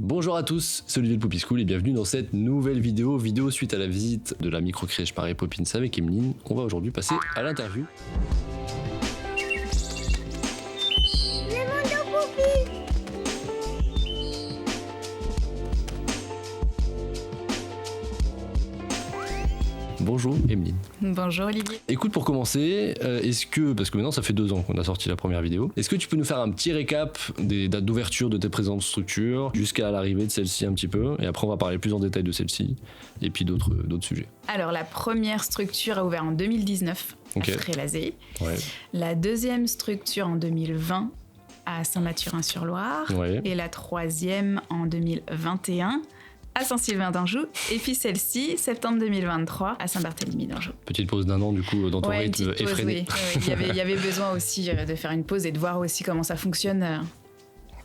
Bonjour à tous, c'est Olivier de Poppy School et bienvenue dans cette nouvelle vidéo suite à la visite de la micro-crèche Paris Poppins avec Emeline. On va aujourd'hui passer à l'interview. Bonjour Emeline. Bonjour Olivier. Écoute, pour commencer, parce que maintenant ça fait 2 ans qu'on a sorti la première vidéo, est-ce que tu peux nous faire un petit récap des dates d'ouverture de tes présentes structures jusqu'à l'arrivée de celle-ci un petit peu, et après on va parler plus en détail de celle-ci et puis d'autres sujets. Alors la première structure a ouvert en 2019 à Frélazé. Ouais. La deuxième structure en 2020 à Saint-Mathurin-sur-Loire. Ouais. Et la troisième en 2021 à Saint-Sylvain d'Anjou, et puis celle-ci, septembre 2023, à Saint-Barthélemy d'Anjou. Petite pause d'1 an, du coup, dans ton rythme effréné. Oui. Il y avait besoin aussi de faire une pause et de voir aussi comment ça fonctionne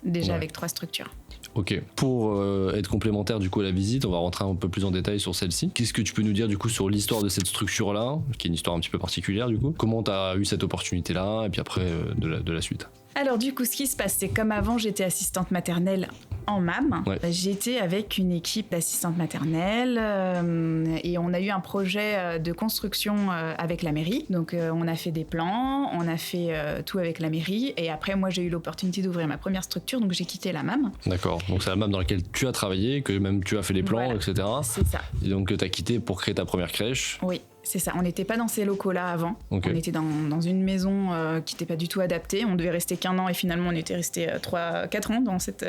déjà avec 3 structures. Ok, pour être complémentaire du coup à la visite, on va rentrer un peu plus en détail sur celle-ci. Qu'est-ce que tu peux nous dire du coup sur l'histoire de cette structure-là, qui est une histoire un petit peu particulière du coup? Comment tu as eu cette opportunité-là, et puis après de la suite? Alors du coup, ce qui se passe, c'est comme avant, j'étais assistante maternelle en MAM. Ouais. J'étais avec une équipe d'assistantes maternelles et on a eu un projet de construction avec la mairie. Donc on a fait des plans, on a fait tout avec la mairie, et après moi j'ai eu l'opportunité d'ouvrir ma première structure, donc j'ai quitté la MAM. D'accord, donc c'est la MAM dans laquelle tu as travaillé, que même tu as fait les plans, etc. C'est ça. Et donc tu as quitté pour créer ta première crèche. Oui. C'est ça, on n'était pas dans ces locaux-là avant. Okay. On était dans une maison qui n'était pas du tout adaptée. On devait rester qu'1 an et finalement on était resté 4 ans dans cet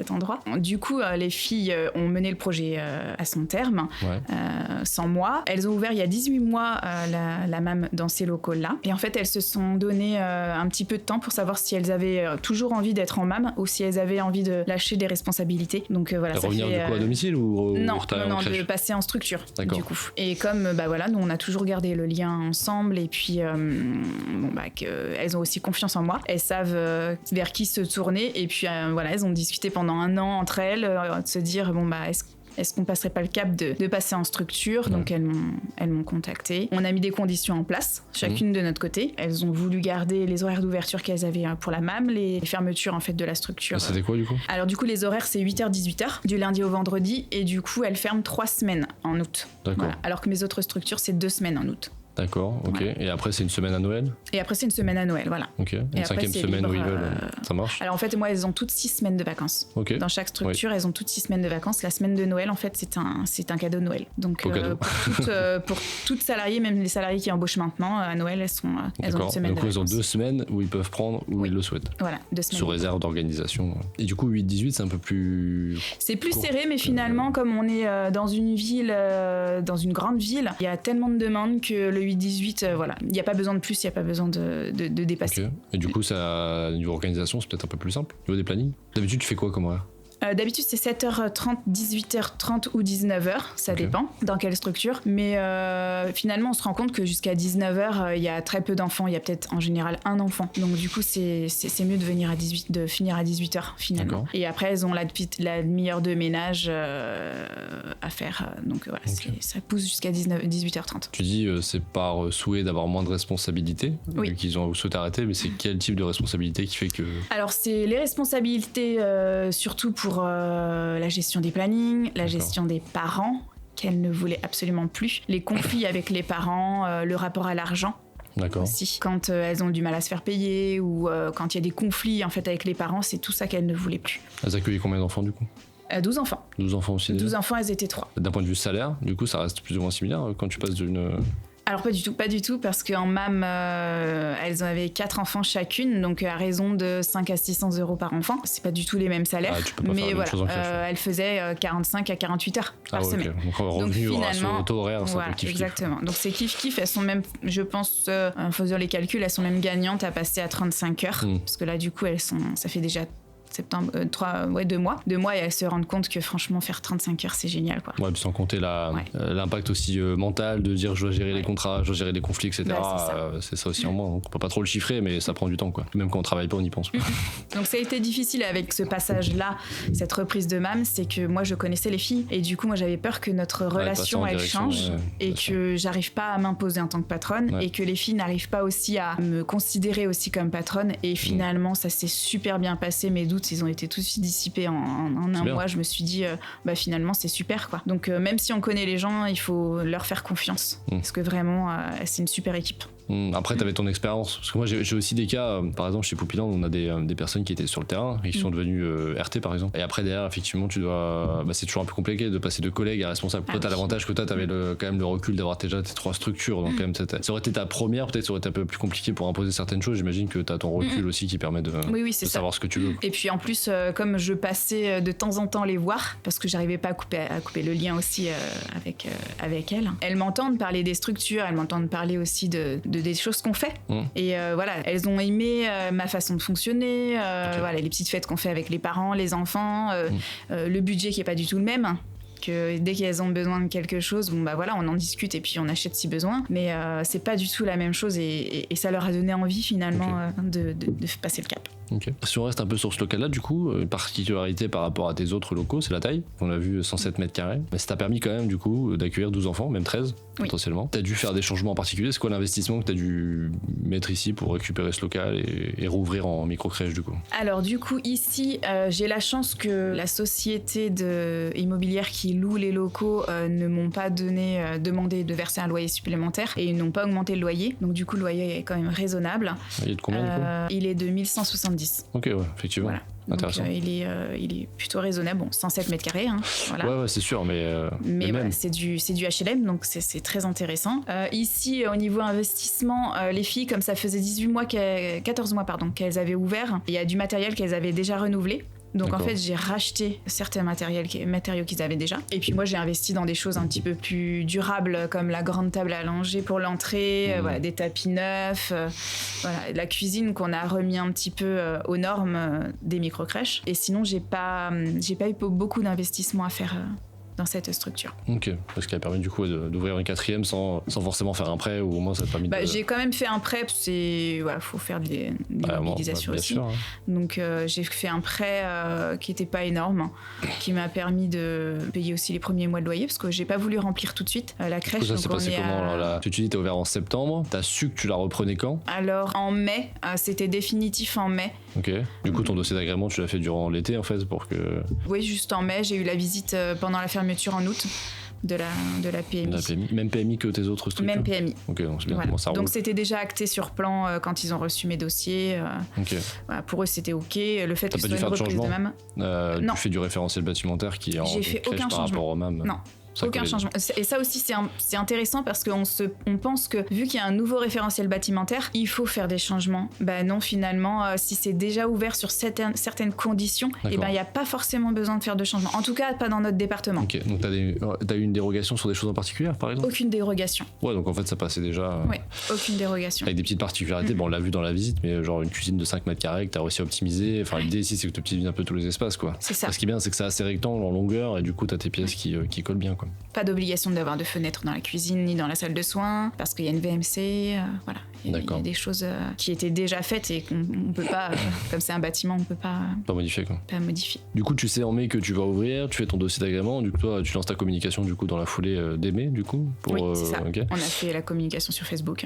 endroit. Du coup, les filles ont mené le projet à son terme, sans moi. Elles ont ouvert il y a 18 mois la MAM dans ces locaux-là. Et en fait, elles se sont donné un petit peu de temps pour savoir si elles avaient toujours envie d'être en MAM ou si elles avaient envie de lâcher des responsabilités. Donc voilà. Revenir du coup à domicile ou non, de passer en structure. Du coup. Et comme nous on a toujours gardé le lien ensemble, et puis elles ont aussi confiance en moi. Elles savent vers qui se tourner, et puis elles ont discuté pendant 1 an entre elles, de se dire est-ce qu'on passerait pas le cap de passer en structure? Donc elles m'ont contactée. On a mis des conditions en place, chacune de notre côté. Elles ont voulu garder les horaires d'ouverture qu'elles avaient pour la MAM, les fermetures en fait de la structure. C'était quoi du coup? Alors du coup les horaires c'est 8h-18h du lundi au vendredi, et du coup elles ferment 3 semaines en août. D'accord. Voilà. Alors que mes autres structures c'est 2 semaines en août. D'accord, ok. Ouais. Et après, c'est une semaine à Noël? Et après, c'est une semaine à Noël, voilà. Ok, une 5e semaine libre, où ils veulent, ça marche? Alors en fait, moi, elles ont toutes 6 semaines de vacances. Okay. Dans chaque structure, elles ont toutes 6 semaines de vacances. La semaine de Noël, en fait, c'est un cadeau de Noël. Donc pour toutes salariées, même les salariés qui embauchent maintenant, à Noël, elles ont une semaine de vacances. Donc ils ont 2 semaines où ils peuvent prendre où ils le souhaitent. Voilà, 2 semaines. Sous réserve d'organisation. Et du coup, 8-18, c'est un peu plus... C'est plus serré, mais finalement, comme on est dans une ville, dans une grande ville, il y a tellement de demandes que le 8-18, il n'y a pas besoin de plus, il n'y a pas besoin de dépasser. Okay. Et du coup, niveau organisation, c'est peut-être un peu plus simple, au niveau des plannings. D'habitude, tu fais quoi comme horaire? D'habitude, c'est 7h30, 18h30 ou 19h, ça dépend dans quelle structure. Mais finalement, on se rend compte que jusqu'à 19h, il y a très peu d'enfants. Il y a peut-être en général 1 enfant. Donc du coup, c'est mieux de finir à 18h finalement. D'accord. Et après, elles ont la demi-heure de ménage à faire. Donc voilà, ça pousse jusqu'à 18h30. Tu dis c'est par souhait d'avoir moins de responsabilités qu'ils ont souhaité arrêter, mais c'est quel type de responsabilité qui fait que... Alors, c'est les responsabilités surtout pour la gestion des plannings, la gestion des parents, qu'elles ne voulaient absolument plus, les conflits avec les parents, le rapport à l'argent. D'accord. Aussi. Quand elles ont du mal à se faire payer, ou quand il y a des conflits en fait avec les parents, c'est tout ça qu'elles ne voulaient plus. Elles accueillent combien d'enfants du coup? 12 enfants. 12 enfants aussi? 12 enfants, elles étaient 3. D'un point de vue salaire, du coup, ça reste plus ou moins similaire quand tu passes d'une... Alors pas du tout, parce qu'en MAM, elles avaient 4 enfants chacune, donc à raison de 5 à 600 € par enfant. C'est pas du tout les mêmes salaires, mais voilà, elles faisaient 45 à 48 heures par semaine. Donc revenu au taux horaire, c'est un peu kiff-kiff. Exactement, donc c'est kiff-kiff, elles sont même, je pense, en faisant les calculs, elles sont même gagnantes à passer à 35 heures, parce que là du coup, ça fait déjà... 2 mois. 2 mois, et elles se rendent compte que franchement, faire 35 heures, c'est génial, quoi. Ouais, puis sans compter l'impact aussi mental de dire je dois gérer les contrats, je dois gérer les conflits, etc. C'est ça aussi en moins. Donc on peut pas trop le chiffrer, mais ça prend du temps, quoi. Même quand on travaille pas, on y pense. Donc ça a été difficile avec ce passage-là, cette reprise de MAM, c'est que moi, je connaissais les filles, et du coup, moi, j'avais peur que notre relation, elle change, et que j'arrive pas à m'imposer en tant que patronne, et que les filles n'arrivent pas aussi à me considérer aussi comme patronne, et finalement, ça s'est super bien passé. Mes doutes doutes, ils ont été tous dissipés en un mois. Je me suis dit, finalement, c'est super, quoi. Donc, même si on connaît les gens, il faut leur faire confiance. Parce que vraiment, c'est une super équipe. Après, t'avais ton expérience. Parce que moi, j'ai aussi des cas, par exemple, chez Poupyland, on a des personnes qui étaient sur le terrain et qui sont devenues RT, par exemple. Et après, derrière, effectivement, tu dois. C'est toujours un peu compliqué de passer de collègue à responsable. Toi, t'as l'avantage que toi, t'avais quand même le recul d'avoir déjà tes 3 structures. Donc, quand même, ça aurait été ta première, peut-être, ça aurait été un peu plus compliqué pour imposer certaines choses. J'imagine que t'as ton recul aussi qui permet de savoir ce que tu veux. Et puis, en plus, comme je passais de temps en temps les voir, parce que j'arrivais pas à couper le lien aussi avec elles m'entendent parler des structures, elles m'entendent parler aussi des choses qu'on fait. Et voilà, elles ont aimé ma façon de fonctionner, voilà, les petites fêtes qu'on fait avec les parents, les enfants, le budget qui est pas du tout le même. Que dès qu'elles ont besoin de quelque chose, voilà, on en discute et puis on achète si besoin. Mais c'est pas du tout la même chose et ça leur a donné envie finalement de passer le cap. Okay. Si on reste un peu sur ce local-là, du coup, une particularité par rapport à tes autres locaux, c'est la taille. On a vu 107 mètres carrés. Mais ça t'a permis quand même, du coup, d'accueillir 12 enfants, même 13 potentiellement. T'as dû faire des changements en particulier. C'est quoi l'investissement que t'as dû mettre ici pour récupérer ce local et rouvrir en micro-crèche, du coup? Alors, du coup, ici, j'ai la chance que la société immobilière qui loue les locaux ne m'ont pas demandé de verser un loyer supplémentaire et ils n'ont pas augmenté le loyer. Donc, du coup, le loyer est quand même raisonnable. Il est de combien, du coup? Il est de 1170. Ok, ouais, effectivement. Voilà. Intéressant. Donc, il est plutôt raisonnable. Bon, 107 mètres carrés. Voilà. Ouais, c'est sûr, mais voilà, c'est du HLM, donc c'est très intéressant. Ici, au niveau investissement, les filles, comme ça faisait 14 mois qu'elles avaient ouvert, il y a du matériel qu'elles avaient déjà renouvelé. Donc en fait, j'ai racheté certains matériaux qu'ils avaient déjà. Et puis moi, j'ai investi dans des choses un petit peu plus durables, comme la grande table à langer pour l'entrée, voilà, des tapis neufs, voilà, la cuisine qu'on a remis un petit peu aux normes des micro-crèches. Et sinon, j'ai pas eu beaucoup d'investissement à faire dans cette structure. Ok, parce qui a permis du coup d'ouvrir une 4e sans forcément faire un prêt, ou au moins ça t'a permis de... J'ai quand même fait un prêt, faut faire des mobilisations aussi. Sûr, hein. Donc j'ai fait un prêt qui était pas énorme, qui m'a permis de payer aussi les premiers mois de loyer, parce que j'ai pas voulu remplir tout de suite la crèche. Du coup, ça s'est passé comment alors, là, tu dis t'as ouvert en septembre, t'as su que tu la reprenais quand? Alors en mai, c'était définitif en mai. Ok, du coup ton dossier d'agrément tu l'as fait durant l'été en fait pour que... Oui, juste en mai, j'ai eu la visite pendant la fermeture en août de la PMI. Même PMI que tes autres structures? Même PMI. Ok, donc c'est bien. Voilà. Bon, ça roule. Donc c'était déjà acté sur plan quand ils ont reçu mes dossiers. Ok. Voilà, pour eux c'était ok. Le fait que ce soit une reprise de MAM. Non. Tu fais du référentiel bâtimentaire qui est en crèche par rapport au MAM? Non. Aucun changement. Et ça aussi, c'est intéressant parce qu'on pense que vu qu'il y a un nouveau référentiel bâtimentaire, il faut faire des changements. Non, finalement, si c'est déjà ouvert sur certaines conditions, il n'y a pas forcément besoin de faire de changements. En tout cas, pas dans notre département. Ok, donc t'as eu une dérogation sur des choses en particulier, par exemple? Aucune dérogation. Ouais, donc en fait, ça passait déjà... Ouais, aucune dérogation. Avec des petites particularités, on l'a vu dans la visite, mais genre une cuisine de 5 mètres carrés que t'as réussi à optimiser. Enfin, l'idée ici, c'est que tu optimises un peu tous les espaces, quoi. C'est ça. Ce qui est bien, c'est que c'est assez rectangle en longueur et du coup, t'as tes pièces qui collent bien, quoi. Pas d'obligation d'avoir de fenêtres dans la cuisine ni dans la salle de soins parce qu'il y a une VMC, voilà. Il y a des choses qui étaient déjà faites et qu'on peut pas, comme c'est un bâtiment, on peut pas modifier, quoi. Pas modifier. Du coup, tu sais en mai que tu vas ouvrir, tu fais ton dossier d'agrément, du coup toi, tu lances ta communication du coup dans la foulée dès mai, du coup. Oui, c'est ça. Okay. On a fait la communication sur Facebook.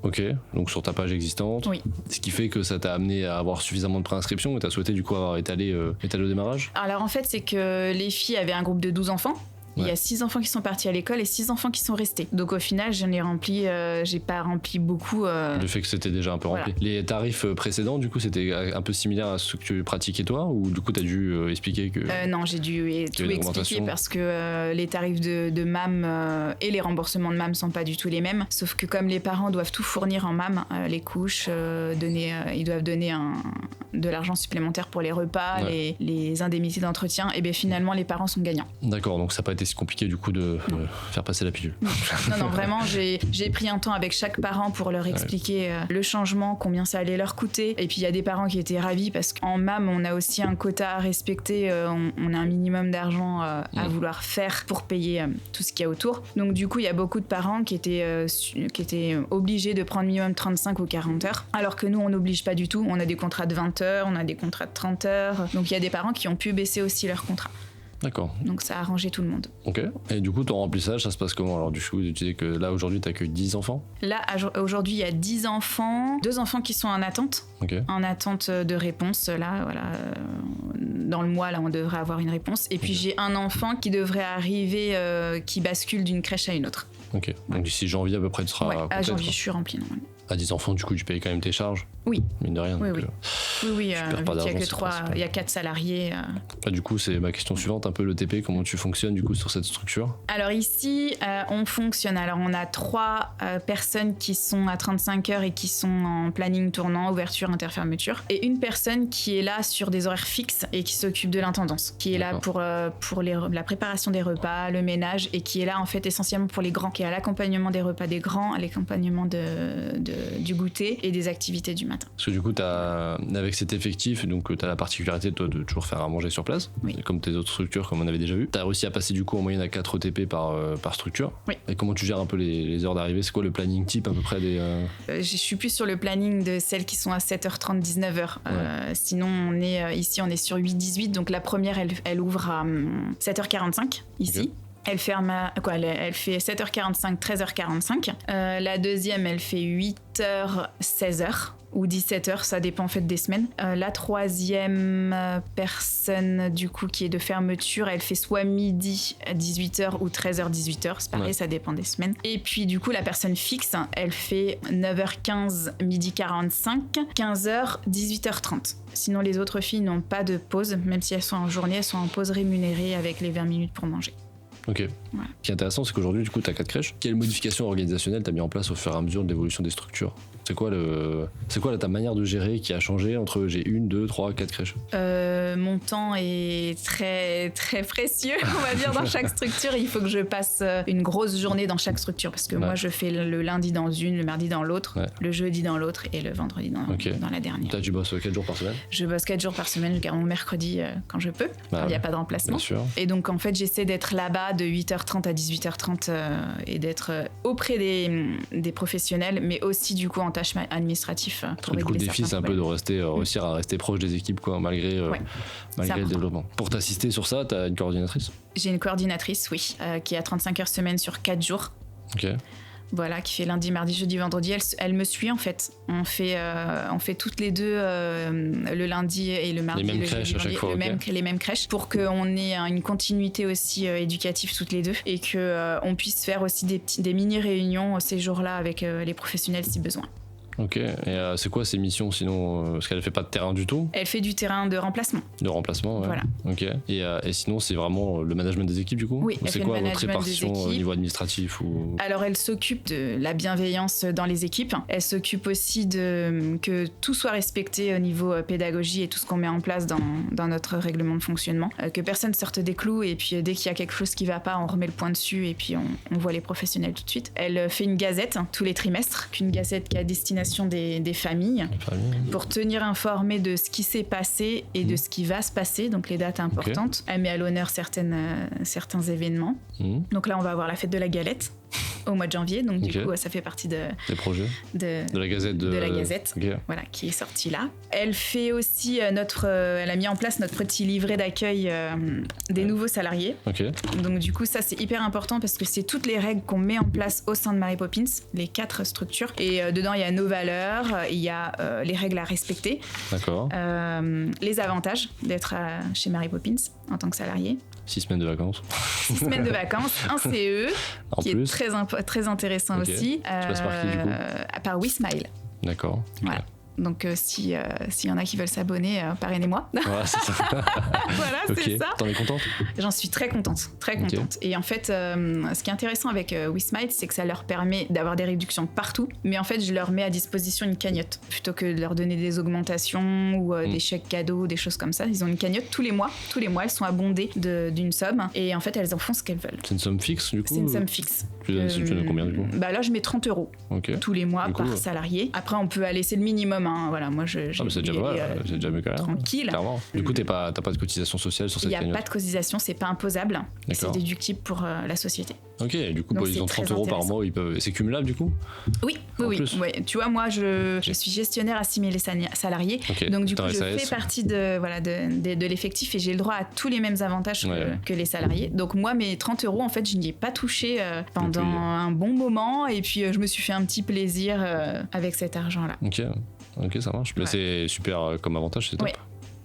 Ok, donc sur ta page existante. Oui. Ce qui fait que ça t'a amené à avoir suffisamment de préinscriptions et t'as souhaité du coup avoir étalé au démarrage? Alors en fait, c'est que les filles avaient un groupe de 12 enfants. Ouais. Il y a 6 enfants qui sont partis à l'école et 6 enfants qui sont restés. Donc au final, j'ai pas rempli beaucoup. Le fait que c'était déjà un peu rempli. Les tarifs précédents, du coup, c'était un peu similaire à ce que tu pratiquais toi, ou du coup, t'as dû expliquer que... Non, j'ai dû tout expliquer parce que les tarifs de MAM et les remboursements de MAM sont pas du tout les mêmes. Sauf que comme les parents doivent tout fournir en MAM, les couches, ils doivent donner de l'argent supplémentaire pour les repas, les indemnités d'entretien, et bien finalement, les parents sont gagnants. D'accord, donc ça n'a pas été si compliqué du coup de faire passer la pilule. Non, vraiment, j'ai pris un temps avec chaque parent pour leur expliquer le changement, combien ça allait leur coûter. Et puis il y a des parents qui étaient ravis parce qu'en MAM, on a aussi un quota à respecter, on a un minimum d'argent à vouloir faire pour payer tout ce qu'il y a autour. Donc du coup, il y a beaucoup de parents qui étaient obligés de prendre minimum 35 ou 40 heures, alors que nous, on n'oblige pas du tout. On a des contrats de 20 heures, on a des contrats de 30 heures. Donc il y a des parents qui ont pu baisser aussi leur contrat. D'accord. Donc ça a arrangé tout le monde. Ok. Et du coup, ton remplissage, ça se passe comment? Alors du coup, tu disais que là, aujourd'hui, tu accueilles 10 enfants? Là, aujourd'hui, il y a 10 enfants, 2 enfants qui sont en attente. Ok. En attente de réponse, là, voilà. Dans le mois, là, on devrait avoir une réponse. Et puis j'ai un enfant qui devrait arriver, qui bascule d'une crèche à une autre. Ok. Donc d'ici janvier, à peu près, tu seras... Ouais, à janvier, je suis remplie, normalement. À 10 enfants, du coup, tu payes quand même tes charges? Oui. Mine de rien. Oui, donc, oui. Oui, il y a 4 salariés. Du coup, c'est ma question suivante, un peu le TP, comment tu fonctionnes du coup sur cette structure? Alors ici, on fonctionne. Alors on a 3 personnes qui sont à 35 heures et qui sont en planning tournant, ouverture, interfermeture. Et une personne qui est là sur des horaires fixes et qui s'occupe de l'intendance, qui est là pour la préparation des repas, le ménage, et qui est là en fait essentiellement pour les grands, qui est à l'accompagnement des repas des grands, à l'accompagnement du goûter et des activités du matin. Parce que du coup, avec cet effectif, donc tu as la particularité toi, de toujours faire à manger sur place, oui. Comme tes autres structures, comme on avait déjà vu. Tu as réussi à passer du coup en moyenne à 4 TP par structure. Oui. Et comment tu gères un peu les heures d'arrivée? C'est quoi le planning type à peu près des... Je suis plus sur le planning de celles qui sont à 7h30, 19h. Ouais. Sinon, ici, on est sur 8-18. Donc la première, elle ouvre à 7h45 ici. Okay. Elle fait 7h45, 13h45. La deuxième, elle fait 8h, 16h ou 17h, ça dépend en fait des semaines. La troisième personne du coup qui est de fermeture, elle fait soit midi à 18h ou 13h, 18h. C'est pareil, ça dépend des semaines. Et puis du coup, la personne fixe, elle fait 9h15, midi 45, 15h, 18h30. Sinon, les autres filles n'ont pas de pause, même si elles sont en journée, elles sont en pause rémunérée avec les 20 minutes pour manger. Ok. Ouais. Ce qui est intéressant, c'est qu'aujourd'hui, du coup, tu as 4 crèches. Quelles modifications organisationnelles tu as mis en place au fur et à mesure de l'évolution des structures? C'est quoi ta manière de gérer qui a changé entre j'ai 1, 2, 3, 4 crèches? Mon temps est très, très précieux, on va dire, dans chaque structure. Il faut que je passe une grosse journée dans chaque structure parce que moi, je fais le lundi dans une, le mardi dans l'autre, le jeudi dans l'autre et le vendredi dans la dernière. Toi, tu bosses 4 jours par semaine? Je bosse 4 jours par semaine, je garde mon mercredi quand je peux, quand il n'y a pas de remplacement. Bien sûr. Et donc, en fait, j'essaie d'être là-bas de 8h30 à 18h30 et d'être auprès des professionnels, mais aussi, du coup, en tâches administratives. Du coup, le défi, c'est un peu de réussir à rester proche des équipes, quoi, malgré le développement. Pour t'assister sur ça, tu as une coordinatrice? J'ai une coordinatrice, oui, qui a 35 heures semaine sur 4 jours. Ok. Voilà, qui fait lundi, mardi, jeudi, vendredi. Elle me suit en fait. On fait toutes les deux le lundi et le mardi. Les mêmes crèches à chaque fois. Les mêmes crèches pour qu'on ait une continuité aussi éducative toutes les deux et qu'on puisse faire aussi des mini-réunions ces jours-là avec les professionnels si besoin. Ok, et c'est quoi ses missions sinon parce qu'elle fait pas de terrain du tout? Elle fait du terrain de remplacement. De remplacement, ouais. Voilà. Ok, et sinon c'est vraiment le management des équipes du coup? Oui, elle c'est fait quoi le votre management répartition des équipes. Au niveau administratif ou... Alors elle s'occupe de la bienveillance dans les équipes. Elle s'occupe aussi que tout soit respecté au niveau pédagogie et tout ce qu'on met en place dans notre règlement de fonctionnement. Que personne sorte des clous et puis dès qu'il y a quelque chose qui va pas, on remet le point dessus et puis on voit les professionnels tout de suite. Elle fait une gazette tous les trimestres, une gazette qui est à destination des familles, pour tenir informé de ce qui s'est passé et de ce qui va se passer, donc les dates importantes. Elle met à l'honneur certains événements. Donc là, on va avoir la fête de la galette au mois de janvier, donc du coup ça fait partie des projets de la Gazette voilà, qui est sortie là. Elle fait aussi elle a mis en place notre petit livret d'accueil des nouveaux salariés. Donc du coup ça c'est hyper important parce que c'est toutes les règles qu'on met en place au sein de Mary Poppins, les 4 structures, et dedans il y a nos valeurs, il y a les règles à respecter, les avantages d'être chez Mary Poppins en tant que salarié. 6 semaines de vacances. 6 semaines de vacances, un CE qui est très intéressant aussi. Tu passes par qui du coup? Par WeSmile. D'accord. Voilà. Donc s'il y en a qui veulent s'abonner, parrainez-moi. Ouais, c'est ça. Voilà, c'est ça. T'en es contente? J'en suis très contente. Et en fait, ce qui est intéressant avec WeSmile, c'est que ça leur permet d'avoir des réductions partout. Mais en fait, je leur mets à disposition une cagnotte. Plutôt que de leur donner des augmentations ou des chèques cadeaux, des choses comme ça. Ils ont une cagnotte tous les mois. Tous les mois, elles sont abondées d'une somme. Et en fait, elles en font ce qu'elles veulent. C'est une somme fixe du coup? C'est une somme fixe. Tu donnes combien du coup? Là, je mets 30 € tous les mois par salarié. Après, on peut aller, c'est le minimum. Voilà, moi mais c'est déjà pas mal, c'est déjà mieux quand même. Tranquille. Clairement. Du coup, t'as pas de cotisation sociale sur cette cagnotte? Il n'y a pas de cotisation, c'est pas imposable. C'est déductible pour la société. Ok, du coup, ils ont 30 € par mois, c'est cumulable du coup? Oui. Tu vois, moi, je suis gestionnaire assimilé salarié, donc du coup, je fais partie de l'effectif et j'ai le droit à tous les mêmes avantages que les salariés. Donc moi, mes 30 €, en fait, je n'y ai pas touché pendant un bon moment et puis je me suis fait un petit plaisir avec cet argent-là. Ok, ça marche. Mais c'est super comme avantage, c'est top.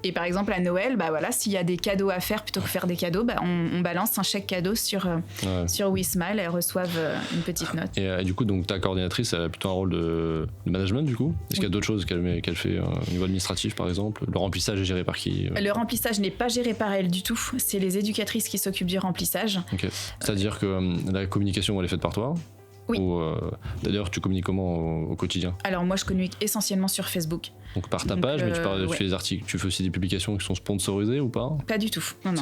Et par exemple, à Noël, s'il y a des cadeaux à faire, plutôt que faire des cadeaux, on balance un chèque cadeau sur WeSmile et elles reçoivent une petite note. Et du coup, donc, ta coordinatrice, elle a plutôt un rôle de management, du coup? Est-ce qu'il y a d'autres choses qu'elle fait au niveau administratif, par exemple? Le remplissage est géré par qui? Le remplissage n'est pas géré par elle du tout. C'est les éducatrices qui s'occupent du remplissage. Ok. C'est-à-dire que la communication, elle est faite par toi? Oui. D'ailleurs, tu communiques comment au quotidien? Alors moi, je communique essentiellement sur Facebook. Donc par ta page, mais tu fais des articles, tu fais aussi des publications qui sont sponsorisées ou pas? Pas du tout. Non.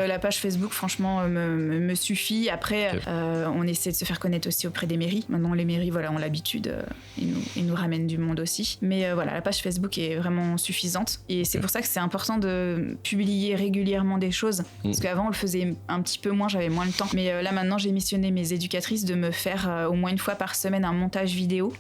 La page Facebook, franchement, me suffit. Après, on essaie de se faire connaître aussi auprès des mairies. Maintenant, les mairies, ont l'habitude, ils nous ramènent du monde aussi. Mais la page Facebook est vraiment suffisante. Et c'est pour ça que c'est important de publier régulièrement des choses. Parce qu'avant, on le faisait un petit peu moins, j'avais moins le temps. Mais là, maintenant, j'ai missionné mes éducatrices de me faire au moins une fois par semaine un montage vidéo.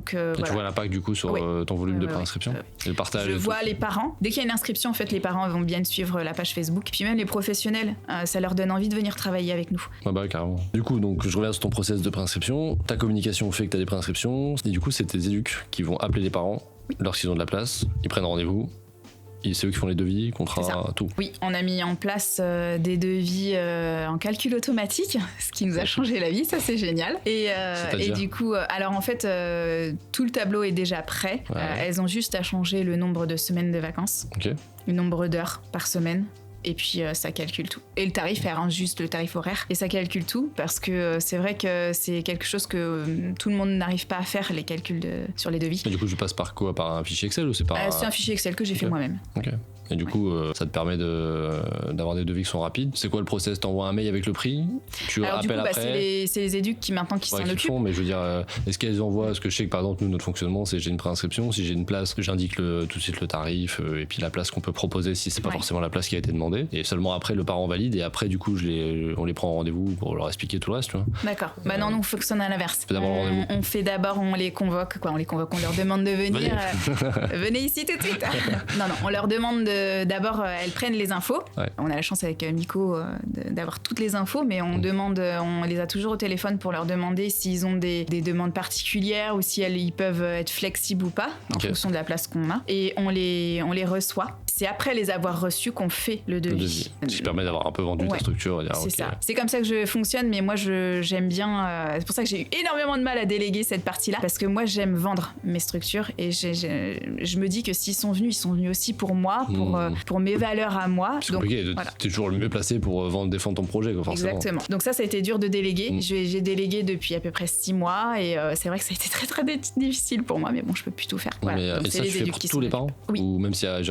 Tu vois l'impact du coup sur ton volume de préinscription et le partage. Je vois les parents. Dès qu'il y a une inscription, en fait, les parents vont bien suivre la page Facebook. Puis même les professionnels, ça leur donne envie de venir travailler avec nous. Carrément. Du coup, donc je reviens sur ton process de préinscription. Ta communication fait que tu as des préinscriptions. Et du coup, c'est tes éducs qui vont appeler les parents lorsqu'ils ont de la place. Ils prennent rendez-vous. C'est eux qui font les devis, contrats, tout. Oui, on a mis en place des devis en calcul automatique, ce qui nous a changé la vie, ça c'est génial. Et du coup, alors en fait, tout le tableau est déjà prêt. Elles ont juste à changer le nombre de semaines de vacances, le nombre d'heures par semaine. Et puis ça calcule tout. Et le tarif, elle range juste le tarif horaire. Et ça calcule tout parce que c'est vrai que c'est quelque chose que tout le monde n'arrive pas à faire, les calculs sur les devis. Et du coup, je passe par quoi? Par un fichier Excel ou c'est par... C'est un fichier Excel que j'ai fait moi-même. Ok. Et du coup, ça te permet d'avoir des devis qui sont rapides. C'est quoi le process? T'envoies un mail avec le prix? Tu rappelles après? C'est les éducs qui maintenant s'en occupent. Mais je veux dire, est-ce qu'elles envoient? Parce que je sais que par exemple, nous, notre fonctionnement, c'est j'ai une préinscription. Si j'ai une place, j'indique tout de suite le tarif et puis la place qu'on peut proposer si c'est pas forcément la place qui a été demandée. Et seulement après, le parent valide et après, du coup, on les prend en rendez-vous pour leur expliquer tout le reste, tu vois. D'accord. Non, nous, on fonctionne à l'inverse. On fait d'abord, on les convoque, on leur demande de venir. Venez ici tout de suite. Non, on leur demande d'abord, elles prennent les infos. On a la chance avec Miko d'avoir toutes les infos, mais on les a toujours au téléphone pour leur demander s'ils ont des demandes particulières ou si ils peuvent être flexibles ou pas en fonction de la place qu'on a. Et on les reçoit. C'est après les avoir reçus qu'on fait le devis. Ce qui permet d'avoir un peu vendu ta structure. C'est ça. C'est comme ça que je fonctionne, mais moi j'aime bien. C'est pour ça que j'ai eu énormément de mal à déléguer cette partie-là, parce que moi j'aime vendre mes structures et je me dis que s'ils sont venus aussi pour moi, pour mes valeurs à moi. C'est compliqué. T'es toujours le mieux placé pour défendre ton projet, forcément. Exactement. Donc ça a été dur de déléguer. J'ai délégué depuis à peu près 6 mois et c'est vrai que ça a été très très difficile pour moi, mais bon, je peux plus tout faire. Et ça, tu fais pour tous les parents? Oui. Ou même s'il y a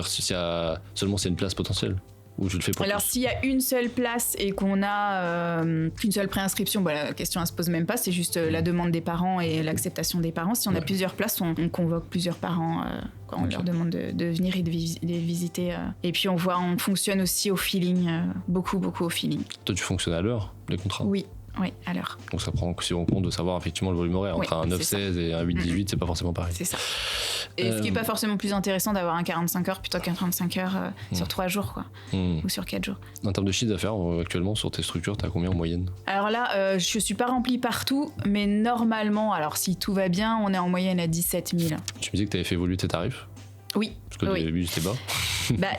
seulement s'il y a une place potentielle? Ou tu le fais pour Alors, tous? s'il y a une seule place et qu'on a qu'une seule préinscription, la question ne se pose même pas, c'est juste la demande des parents et l'acceptation des parents. Si on a plusieurs places, on convoque plusieurs parents quand on leur demande de venir et de visiter. Et puis on fonctionne aussi au feeling, beaucoup au feeling. Toi, tu fonctionnes à l'heure, les contrats? Oui, à l'heure. Donc ça prend aussi en compte de savoir effectivement le volume horaire. Entre un 9-16 et un 8-18, c'est pas forcément pareil. C'est ça. Et ce qui est pas forcément plus intéressant d'avoir un 45 heures plutôt qu'un 35 heures sur 3 jours, quoi. Ou sur 4 jours. En termes de chiffre d'affaires, actuellement, sur tes structures, t'as combien en moyenne? Alors là, je suis pas remplie partout, mais normalement, alors si tout va bien, on est en moyenne à 17 000. Tu me disais que t'avais fait évoluer tes tarifs? Oui. Parce que au début, ils étaient bas.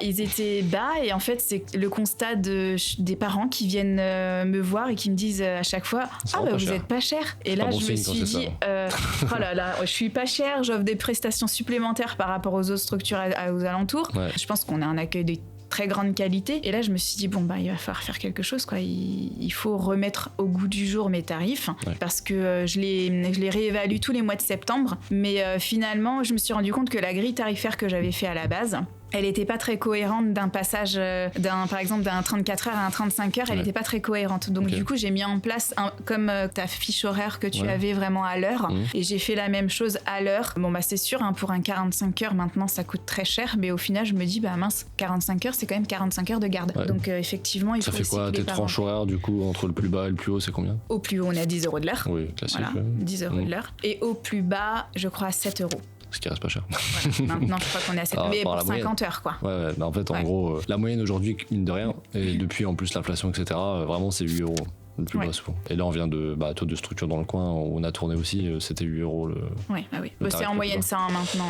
Ils étaient bas et en fait, c'est le constat des parents qui viennent me voir et qui me disent à chaque fois vous êtes pas cher. Et là, je me suis dit oh là là, je suis pas cher, j'offre des prestations supplémentaires par rapport aux autres structures aux alentours. Je pense qu'on a un accueil de très grande qualité. Et là, je me suis dit, il va falloir faire quelque chose, quoi. Il faut remettre au goût du jour mes tarifs parce que je les réévalue tous les mois de septembre. Mais finalement, je me suis rendu compte que la grille tarifaire que j'avais fait à la base, Elle n'était pas très cohérente d'un passage, par exemple d'un 34 heures à un 35 heures, elle n'était pas très cohérente. Donc du coup, j'ai mis en place comme ta fiche horaire que tu avais vraiment à l'heure, et j'ai fait la même chose à l'heure. Bon bah c'est sûr, hein, pour un 45 heures maintenant ça coûte très cher, mais au final je me dis bah mince, 45 heures c'est quand même 45 heures de garde. Donc effectivement il faut aussi. Ça fait quoi tes tranches horaires du coup entre le plus bas et le plus haut, c'est combien? Au plus haut on est à 10 € de l'heure. Oui, classique. Voilà, 10 € de l'heure. Et au plus bas je crois à 7 €. Ce qui reste pas cher. Voilà. Maintenant, je crois qu'on est à 7, mais pour 50 heures, quoi. Ouais. Bah, en fait, en gros, la moyenne aujourd'hui, mine de rien, et depuis en plus l'inflation, etc., vraiment, c'est 8 € le plus bas souvent. Et là, on vient de taux de structure dans le coin où on a tourné aussi, c'était 8 € le. Oui. C'est en moyenne ça, hein, maintenant.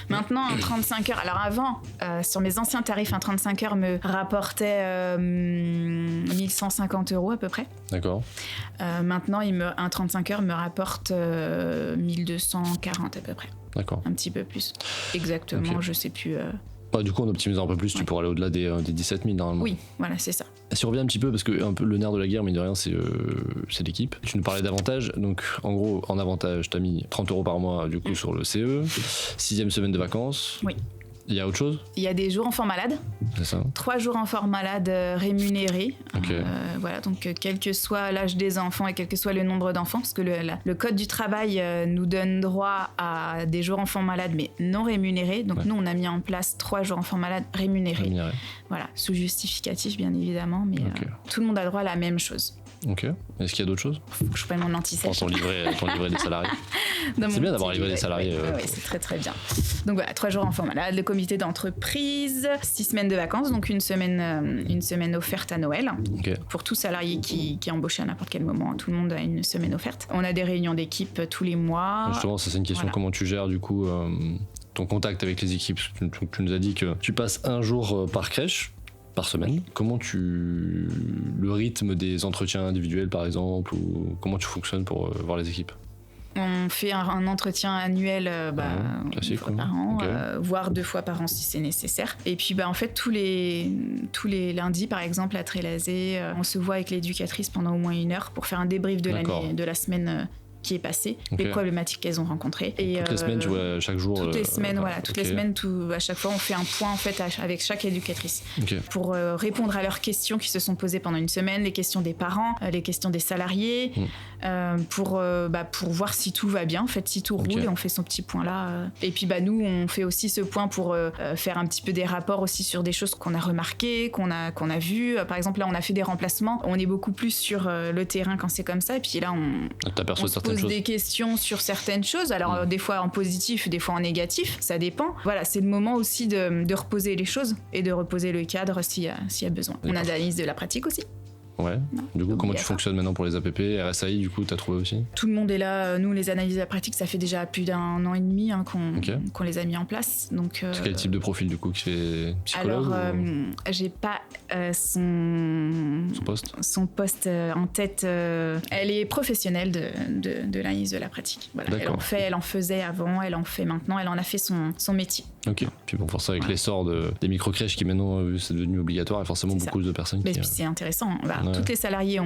Maintenant, un 35 heures. Alors avant, sur mes anciens tarifs, un 35 heures me rapportait 1150 € à peu près. D'accord. Maintenant, un 35 heures me rapporte 1240 à peu près. D'accord. Un petit peu plus. Exactement, je sais plus. Du coup, en optimisant un peu plus, tu pourras aller au-delà des 17 000 normalement. Oui, voilà, c'est ça. Si on revient un petit peu, parce que un peu le nerf de la guerre, mine de rien, c'est l'équipe. Tu nous parlais d'avantages. Donc, en gros, en avantage, t'as mis 30 € par mois du coup sur le CE. 6e semaine de vacances. Oui. Il y a autre chose? Il y a des jours enfants malades. C'est ça. 3 jours enfants malades rémunérés. Okay. Voilà, donc quel que soit l'âge des enfants et quel que soit le nombre d'enfants, parce que le code du travail nous donne droit à des jours enfants malades mais non rémunérés. Donc nous, on a mis en place 3 jours enfants malades rémunérés. Voilà, sous justificatif bien évidemment, mais tout le monde a droit à la même chose. Ok. Est-ce qu'il y a d'autres choses? Faut que je prenne mon anti-sèche. Ton livret des salariés. C'est bien d'avoir un livret des salariés. Oui, c'est très très bien. Donc voilà, 3 jours enfants malades, le comité d'entreprise, 6 semaines de vacances, donc une semaine offerte à Noël. Pour tout salarié qui est embauché à n'importe quel moment. Tout le monde a une semaine offerte. On a des réunions d'équipe tous les mois. Justement, ça c'est une question. Comment tu gères du coup ton contact avec les équipes? Tu nous as dit que tu passes un jour par crèche par semaine. Comment le rythme des entretiens individuels par exemple, ou comment tu fonctionnes pour voir les équipes? On fait un entretien annuel classique, une fois par an, voire 2 fois par an si c'est nécessaire. Et puis en fait tous les lundis par exemple à Trélazé, on se voit avec l'éducatrice pendant au moins 1 heure pour faire un débrief de la semaine qui est passée, les problématiques qu'elles ont rencontrées. Et toutes les semaines, tu vois, chaque jour. Toutes les semaines, toutes les semaines, à chaque fois, on fait un point en fait avec chaque éducatrice pour répondre à leurs questions qui se sont posées pendant une semaine, les questions des parents, les questions des salariés, pour voir si tout va bien, en fait, si tout roule, et on fait son petit point là. Et puis nous, on fait aussi ce point pour faire un petit peu des rapports aussi sur des choses qu'on a remarquées, qu'on a vues. Par exemple, là, on a fait des remplacements. On est beaucoup plus sur le terrain quand c'est comme ça. Et puis là, on se pose des questions sur certaines choses. Alors, des fois en positif, des fois en négatif. Ça dépend. Voilà, c'est le moment aussi de reposer les choses et de reposer le cadre s'il y a besoin. On a l'analyse de la pratique aussi. Ouais. Du coup, comment tu fonctionnes maintenant pour les APP? RSAI, du coup, t'as trouvé aussi? Tout le monde est là. Nous, les analyses de la pratique, ça fait déjà plus d'1 an et demi qu'on les a mis en place. Donc, c'est quel type de profil, du coup, qui fait psychologue? Alors, j'ai pas son poste en tête. Elle est professionnelle de l'analyse de la pratique. Voilà. Elle en faisait avant, elle en fait maintenant, elle en a fait son métier. Ok. Puis bon, forcément, avec l'essor des micro-crèches qui maintenant, c'est devenu obligatoire, et forcément beaucoup de personnes qui... Mais c'est intéressant. Toutes les salariés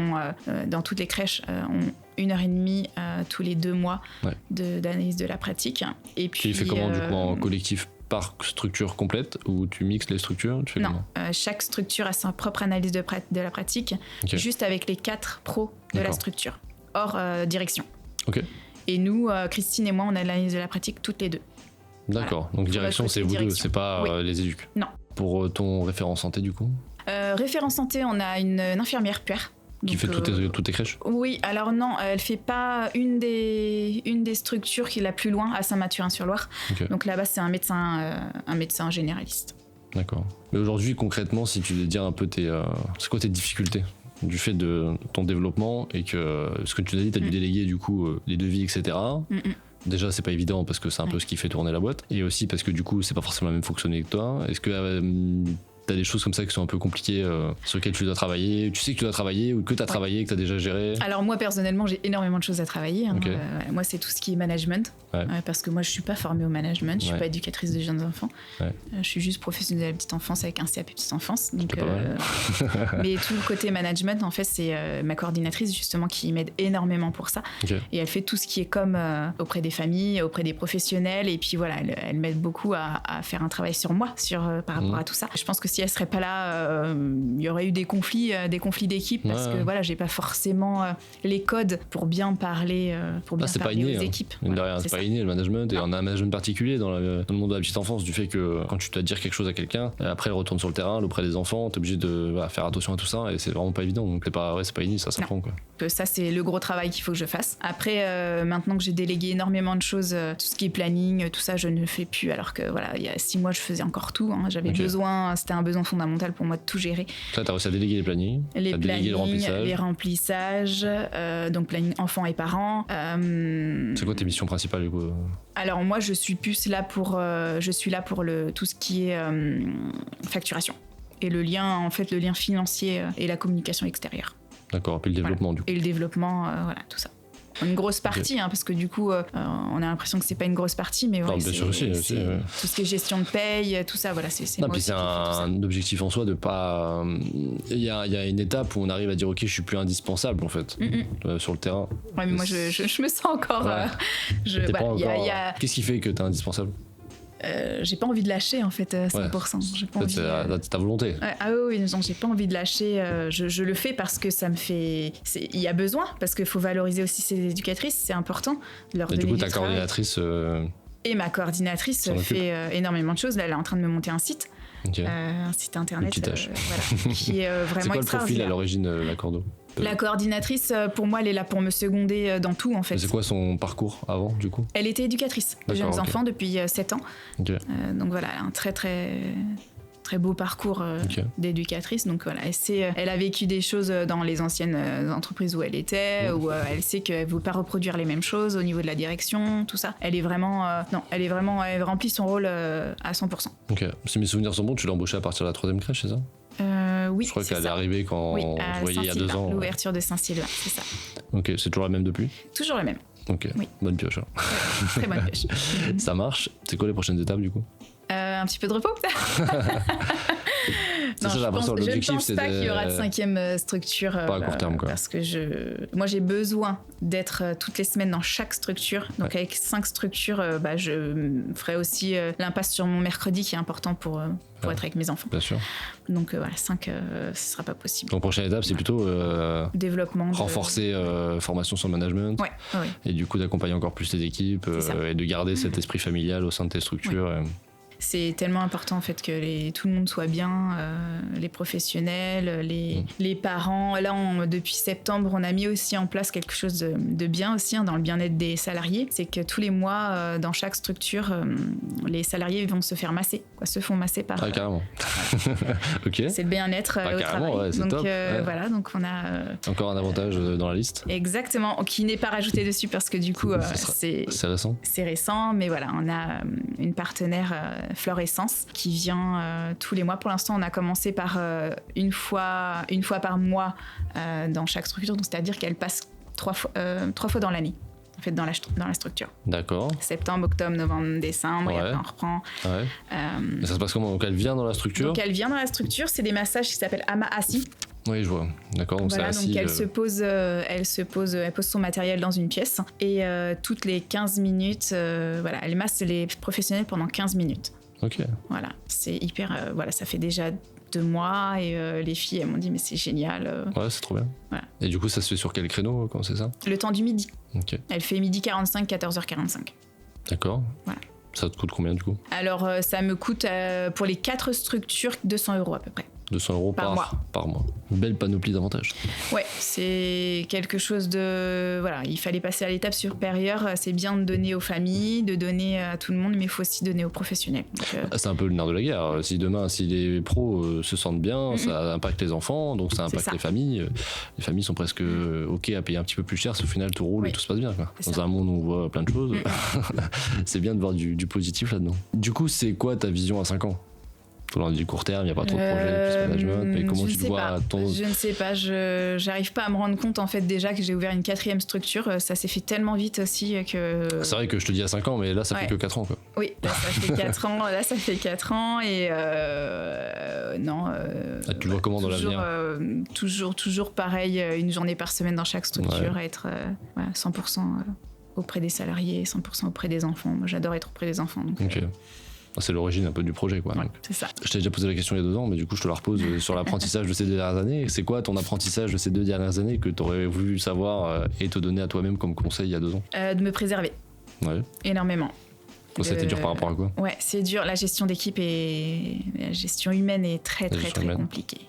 dans toutes les crèches ont 1h30 tous les 2 mois d'analyse de la pratique. Et puis, tu fais comment du coup en collectif par structure complète ou tu mixes les structures? Non, chaque structure a sa propre analyse de la pratique, juste avec les 4 pros de la structure, hors direction. Et nous, Christine et moi, on a l'analyse de la pratique toutes les 2. D'accord, donc direction c'est vous 2, c'est pas les éducs. Non. Pour ton référent santé du coup? Référent santé, on a une infirmière puère. Qui fait toutes tes crèches? Oui, alors non, elle fait pas une des structures qui est la plus loin, à Saint-Mathurin-sur-Loire. Donc là-bas, c'est un médecin généraliste. D'accord. Mais aujourd'hui, concrètement, si tu veux dire un peu c'est quoi tes difficultés du fait de ton développement et que ce que tu as dit, tu as dû déléguer du coup les devis, etc. Déjà, c'est pas évident parce que c'est un peu ce qui fait tourner la boîte. Et aussi parce que du coup, c'est pas forcément la même fonctionner que toi. Est-ce que t'as des choses comme ça qui sont un peu compliquées sur lesquelles tu dois travailler, tu sais que tu dois travailler ou que t'as travaillé et que t'as déjà géré? Alors moi personnellement j'ai énormément de choses à travailler. Okay. Moi c'est tout ce qui est management, parce que moi je suis pas formée au management, je suis pas éducatrice de jeunes enfants. Je suis juste professionnelle de la petite enfance avec un CAP petite enfance. Donc, mais tout le côté management en fait c'est ma coordinatrice justement qui m'aide énormément pour ça. Et elle fait tout ce qui est comme auprès des familles, auprès des professionnels, et puis voilà, elle m'aide beaucoup à faire un travail sur moi par rapport à tout ça. Je pense que si elle serait pas là, il y aurait eu des conflits d'équipe, parce que voilà, j'ai pas forcément les codes pour bien parler, aux équipes. C'est pas inné le management, et on a un management particulier dans le monde de la petite enfance, du fait que quand tu dois dire quelque chose à quelqu'un, après elle retourne sur le terrain, auprès des enfants, t'es obligé de faire attention à tout ça, et c'est vraiment pas évident, donc c'est pas inné, ça s'apprend quoi. Ça c'est le gros travail qu'il faut que je fasse. Après maintenant que j'ai délégué énormément de choses, tout ce qui est planning, tout ça je ne fais plus, alors que voilà, il y a 6 mois je faisais encore tout, j'avais besoin, c'était un besoin fondamental pour moi de tout gérer. Là t'as réussi à déléguer les plannings, les remplissages, donc planning enfants et parents. C'est quoi tes missions principales du coup? Alors moi je suis plus là pour tout ce qui est facturation et le lien financier et la communication extérieure. D'accord, et puis le développement du coup. Et le développement, voilà, tout ça. Une grosse partie, parce que du coup, on a l'impression que c'est pas une grosse partie, mais ouais, c'est tout ce qui est gestion de paye, tout ça, voilà, c'est moi puis aussi c'est un objectif en soi de pas. Il y a une étape où on arrive à dire ok, je suis plus indispensable en fait sur le terrain. Ouais, mais moi je me sens encore. Qu'est-ce qui fait que t'es indispensable? J'ai pas envie de lâcher en fait 100%. J'ai pas envie c'est ta volonté. Oui, non, j'ai pas envie de lâcher. Je le fais parce que ça me fait. Il y a besoin, parce qu'il faut valoriser aussi ces éducatrices, c'est important de leur donner du travail. Et du coup, ta coordinatrice. Et ma coordinatrice fait énormément de choses. Là, elle est en train de me monter un site. Un site internet qui est vraiment extraordinaire. C'est quoi le profil à l'origine la cordo? La coordinatrice, pour moi, elle est là pour me seconder dans tout, en fait. C'est quoi son parcours avant, du coup? Elle était éducatrice de jeunes enfants depuis 7 ans. Donc voilà, elle a un très très très beau parcours d'éducatrice. Donc voilà, elle a vécu des choses dans les anciennes entreprises où elle était, où elle sait qu'elle ne veut pas reproduire les mêmes choses au niveau de la direction, tout ça. Elle elle remplit son rôle à 100%. Ok. Si mes souvenirs sont bons, tu l'as embauchée à partir de la 3e crèche, c'est ça? Oui, je crois qu'elle est arrivée quand on se voyait il y a 2 ans. L'ouverture de Saint-Sylvain, c'est ça. Ok, c'est toujours la même depuis? Toujours la même. Ok, bonne pioche. Très bonne pioche. Ça marche. C'est quoi les prochaines étapes du coup? Un petit peu de repos. Non, je ne pense pas qu'il y aura de 5e structure. Pas à court terme, quoi. Parce que moi, j'ai besoin d'être toutes les semaines dans chaque structure. Donc, avec 5 structures, je ferai aussi l'impasse sur mon mercredi, qui est important pour être avec mes enfants. Bien sûr. Donc, voilà, 5, ce sera pas possible. Donc, prochaine étape, c'est plutôt développement. Renforcer formation sur le management. Ouais. Et du coup, d'accompagner encore plus tes équipes et de garder cet esprit familial au sein de tes structures. Ouais. C'est tellement important en fait que tout le monde soit bien, les professionnels, les parents. Là, depuis septembre, on a mis aussi en place quelque chose de bien aussi dans le bien-être des salariés. C'est que tous les mois, dans chaque structure, les salariés vont se faire masser, se font masser par. Carrément. Ok. C'est le bien-être au travail. Ouais, donc top. Voilà, donc on a encore un avantage dans la liste. Exactement, qui n'est pas rajouté dessus parce que du coup, c'est récent. C'est récent, mais voilà, on a une partenaire. Fluorescence qui vient tous les mois. Pour l'instant, on a commencé par une fois par mois dans chaque structure, donc c'est-à-dire qu'elle passe 3 fois dans l'année. En fait, dans la structure. D'accord. Septembre, octobre, novembre, décembre, et après on reprend. Et ça se passe comment? Donc elle vient dans la structure? Donc elle vient dans la structure, c'est des massages qui s'appellent Ama-Assis. Oui, je vois. D'accord. Donc voilà, c'est assis, donc elle pose son matériel dans une pièce et toutes les 15 minutes, elle masse les professionnels pendant 15 minutes. Ok. Voilà, c'est hyper. Ça fait déjà 2 mois et les filles elles m'ont dit mais c'est génial. Ouais, c'est trop bien. Voilà. Et du coup, ça se fait sur quel créneau? Comment c'est ça? Le temps du midi. Ok. Elle fait midi 45, 14h45. D'accord. Voilà. Ça te coûte combien du coup? Alors ça me coûte pour les 4 structures 200 € à peu près. 200 € par mois. Une belle panoplie d'avantages. Ouais, c'est quelque chose de... Voilà, il fallait passer à l'étape supérieure. C'est bien de donner aux familles, de donner à tout le monde, mais il faut aussi donner aux professionnels. Donc, c'est un peu le nerf de la guerre. Si demain, si les pros se sentent bien, ça impacte les enfants, donc ça impacte les familles. Les familles sont presque OK à payer un petit peu plus cher si au final tout roule et tout se passe bien. Quoi. Dans un monde où on voit plein de choses, c'est bien de voir du positif là-dedans. Du coup, c'est quoi ta vision à 5 ans? Dans du court terme, il n'y a pas trop de projets, plus management, mais comment tu te vois Je ne sais pas, je n'arrive pas à me rendre compte en fait déjà que j'ai ouvert une 4e structure, ça s'est fait tellement vite aussi que... C'est vrai que je te dis à 5 ans, mais là ça fait que 4 ans quoi. Oui, là ça fait 4 ans, et non... tu le vois comment dans l'avenir toujours pareil, une journée par semaine dans chaque structure, à être 100% auprès des salariés, 100% auprès des enfants. Moi j'adore être auprès des enfants. Donc, c'est l'origine un peu du projet, quoi. Ouais, c'est ça. Je t'ai déjà posé la question il y a 2 ans, mais du coup, je te la repose sur l'apprentissage de ces 2 dernières années. C'est quoi ton apprentissage de ces 2 dernières années que tu aurais voulu savoir et te donner à toi-même comme conseil il y a 2 ans? De me préserver. Ouais. Énormément. C'était dur par rapport à quoi? Ouais, c'est dur. La gestion d'équipe et la gestion humaine est très compliquée.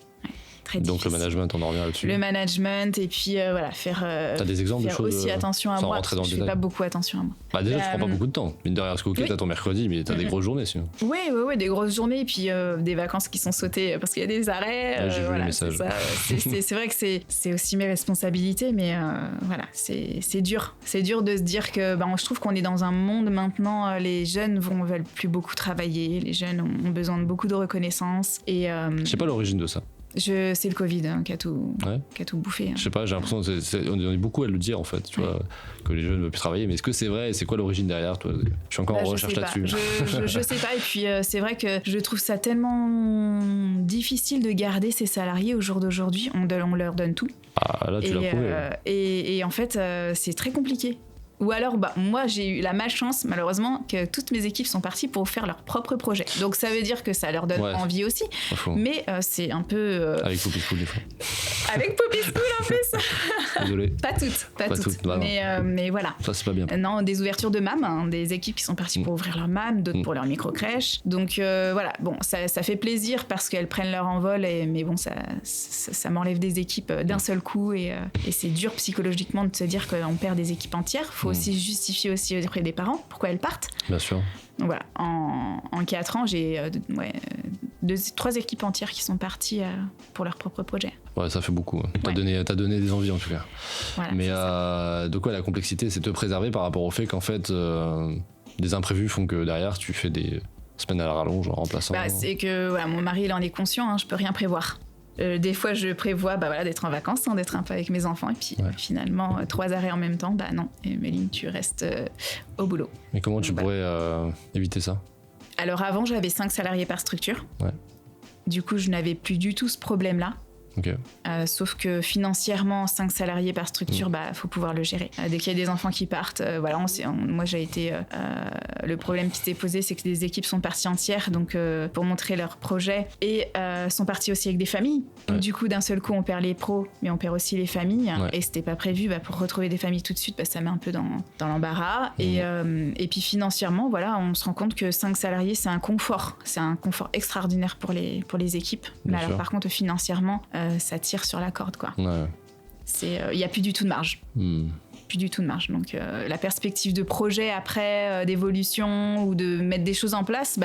Donc difficile. Le management, on en revient là-dessus. Le management et puis faire. T'as des exemples faire de choses aussi attention à moi. Parce que je fais pas beaucoup attention à moi. Bah déjà, tu prends pas beaucoup de temps. Mine de rien, parce que t'as ton mercredi, mais t'as des grosses journées sinon. Oui, des grosses journées et puis des vacances qui sont sautées parce qu'il y a des arrêts. J'ai vu le message. C'est vrai que c'est aussi mes responsabilités, mais c'est dur. C'est dur de se dire que je trouve qu'on est dans un monde maintenant. Les jeunes veulent plus beaucoup travailler. Les jeunes ont besoin de beaucoup de reconnaissance et. Je sais pas l'origine de ça. C'est le Covid qui a tout bouffé. Je sais pas, j'ai l'impression on est beaucoup à le dire en fait, tu vois, que les jeunes ne veulent plus travailler. Mais est-ce que c'est vrai et c'est quoi l'origine derrière, toi? Je suis encore en recherche là-dessus. Je sais pas. Et puis c'est vrai que je trouve ça tellement difficile de garder ces salariés au jour d'aujourd'hui. On leur donne tout. Ah là, tu l'as prouvé. Et en fait, c'est très compliqué. Ou alors, moi, j'ai eu la malchance, malheureusement, que toutes mes équipes sont parties pour faire leur propre projet. Donc, ça veut dire que ça leur donne envie aussi. Mais c'est un peu... Avec Poppy School, des fois. Avec Poppy School, en plus. Désolé. Pas toutes. Mais voilà. Ça, c'est pas bien. Non, des ouvertures de MAM, des équipes qui sont parties pour ouvrir leur MAM, d'autres pour leur micro-crèche. Donc, voilà. Bon, ça fait plaisir parce qu'elles prennent leur envol. Mais bon, ça m'enlève des équipes d'un seul coup. Et c'est dur psychologiquement de se dire qu'on perd des équipes entières. Faut aussi justifier aussi auprès des parents pourquoi elles partent. Bien sûr. Donc voilà, en 4 ans, j'ai 3 équipes entières qui sont parties pour leur propre projet. Ouais, ça fait beaucoup. T'as donné des envies en tout cas. Voilà, mais de quoi la complexité, c'est te préserver par rapport au fait qu'en fait, des imprévus font que derrière, tu fais des semaines à la rallonge en remplaçant. C'est que mon mari, il en est conscient, je peux rien prévoir. Des fois, je prévois d'être en vacances, d'être un peu avec mes enfants. Et puis finalement, 3 arrêts en même temps, non. Et Méline, tu restes au boulot. Mais comment tu pourrais éviter ça? Alors avant, j'avais 5 salariés par structure. Ouais. Du coup, je n'avais plus du tout ce problème-là. Okay. Sauf que financièrement, 5 salariés par structure, faut pouvoir le gérer. Dès qu'il y a des enfants qui partent, moi j'ai été... le problème qui s'est posé, c'est que les équipes sont parties entières donc, pour montrer leur projet et sont parties aussi avec des familles. Ouais. Du coup, d'un seul coup, on perd les pros, mais on perd aussi les familles. Ouais. Et c'était pas prévu. Pour retrouver des familles tout de suite, ça met un peu dans l'embarras. Et puis financièrement, on se rend compte que 5 salariés, c'est un confort. C'est un confort extraordinaire pour les équipes. Alors, par contre, financièrement... ça tire sur la corde, quoi. Ouais. Il n'y a plus du tout de marge. Plus du tout de marge. Donc, la perspective de projet après, d'évolution ou de mettre des choses en place,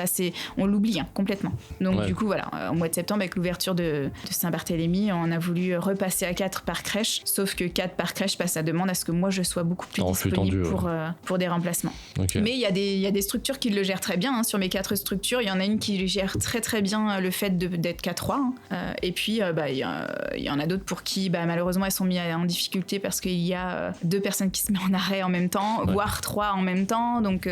on l'oublie complètement. Donc, du coup, au mois de septembre, avec l'ouverture de Saint-Barthélemy, on a voulu repasser à 4 par crèche. Sauf que 4 par crèche, ça demande à ce que moi, je sois beaucoup plus disponible pour des remplacements. Okay. Mais il y a des structures qui le gèrent très bien. Sur mes 4 structures, il y en a une qui gère très, très bien le fait d'être qu'à 3. Et puis, il y en a d'autres pour qui, malheureusement, elles sont mises en difficulté parce qu'il y a 2 personnes qui se met en arrêt en même temps, voire 3 en même temps. Donc,